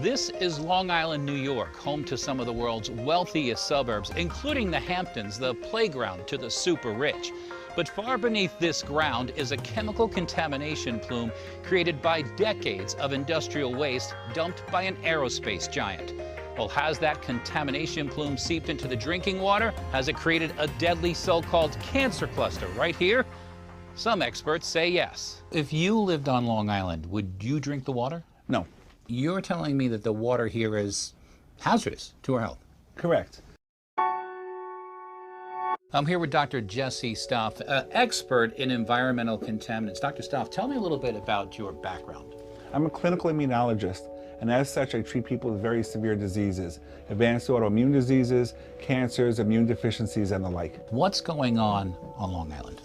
This is Long Island, New York, home to some of the world's wealthiest suburbs, including the Hamptons, the playground to the super rich. But far beneath this ground is a chemical contamination plume created by decades of industrial waste dumped by an aerospace giant. Well, has that contamination plume seeped into the drinking water? Has it created a deadly so-called cancer cluster right here? Some experts say yes. If you lived on Long Island, would you drink the water? No. You're telling me that the water here is hazardous to our health. Correct. I'm here with Dr. Jesse Stoff, expert in environmental contaminants. Dr. Stoff, tell me a little bit about your background. I'm a clinical immunologist, and as such, I treat people with very severe diseases, advanced autoimmune diseases, cancers, immune deficiencies, and the like. What's going on Long Island?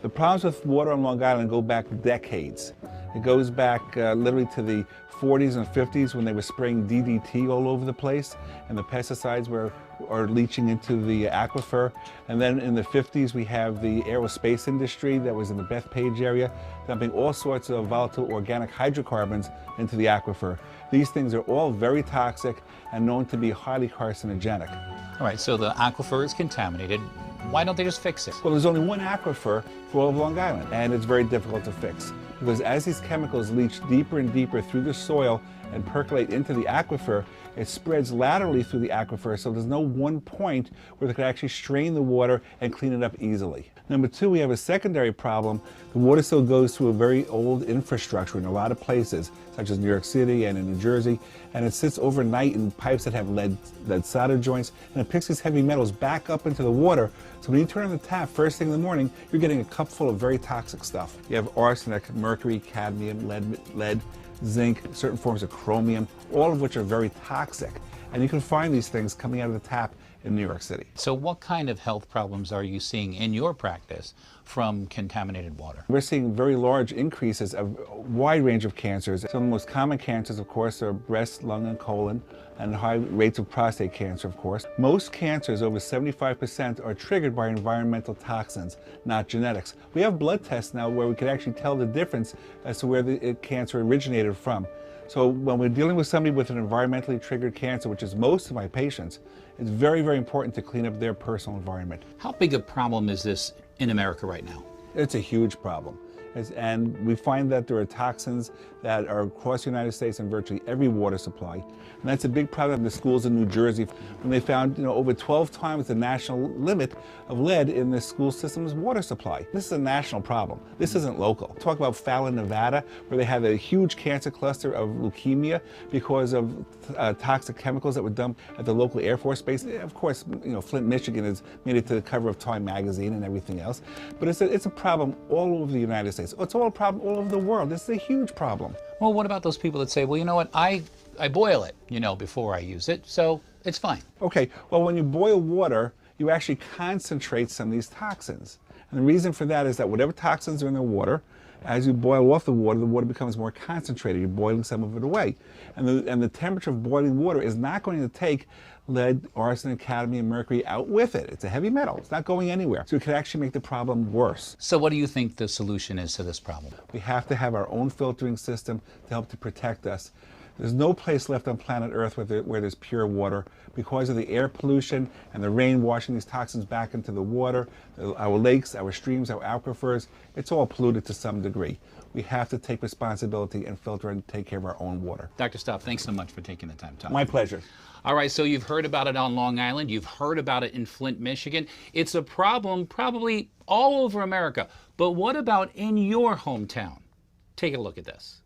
The problems with water on Long Island go back decades. It goes back literally to the 40s and 50s when they were spraying DDT all over the place and the pesticides are leaching into the aquifer. And then in the 50s we have the aerospace industry that was in the Bethpage area dumping all sorts of volatile organic hydrocarbons into the aquifer. These things are all very toxic and known to be highly carcinogenic. All right, so the aquifer is contaminated. Why don't they just fix it? Well, there's only one aquifer for all of Long Island, and it's very difficult to fix. Because as these chemicals leach deeper and deeper through the soil and percolate into the aquifer, it spreads laterally through the aquifer, so there's no one point where they could actually strain the water and clean it up easily. Number two, we have a secondary problem. The water still goes through a very old infrastructure in a lot of places, such as New York City and in New Jersey, and it sits overnight in pipes that have lead solder joints, and it picks these heavy metals back up into the water. So when you turn on the tap first thing in the morning, you're getting a cup full of very toxic stuff. You have arsenic, mercury, cadmium, lead, zinc, certain forms of chromium, all of which are very toxic. And you can find these things coming out of the tap in New York City. So what kind of health problems are you seeing in your practice from contaminated water? We're seeing very large increases of a wide range of cancers. Some of the most common cancers, of course, are breast, lung, and colon, and high rates of prostate cancer, of course. Most cancers, over 75%, are triggered by environmental toxins, not genetics. We have blood tests now where we can actually tell the difference as to where the cancer originated from. So when we're dealing with somebody with an environmentally triggered cancer, which is most of my patients, it's very, very important to clean up their personal environment. How big a problem is this in America right now? It's a huge problem. And we find that there are toxins that are across the United States in virtually every water supply. And that's a big problem in the schools in New Jersey when they found over 12 times the national limit of lead in the school system's water supply. This is a national problem. This isn't local. Talk about Fallon, Nevada, where they have a huge cancer cluster of leukemia because of toxic chemicals that were dumped at the local Air Force base. Of course, Flint, Michigan has made it to the cover of Time magazine and everything else. But it's a problem all over the United States. It's all a problem all over the world. This is a huge problem. Well, what about those people that say, well, you know what, I boil it, before I use it, so it's fine. Okay, well, when you boil water, you actually concentrate some of these toxins. And the reason for that is that whatever toxins are in the water, as you boil off the water becomes more concentrated. You're boiling some of it away. And the temperature of boiling water is not going to take lead, arsenic, cadmium, mercury out with it. It's a heavy metal. It's not going anywhere. So it could actually make the problem worse. So what do you think the solution is to this problem? We have to have our own filtering system to help to protect us. There's no place left on planet Earth where there's pure water because of the air pollution and the rain washing these toxins back into the water, our lakes, our streams, our aquifers. It's all polluted to some degree. We have to take responsibility and filter and take care of our own water. Dr. Stoff, thanks so much for taking the time to talk. My pleasure. All right, so you've heard about it on Long Island. You've heard about it in Flint, Michigan. It's a problem probably all over America. But what about in your hometown? Take a look at this.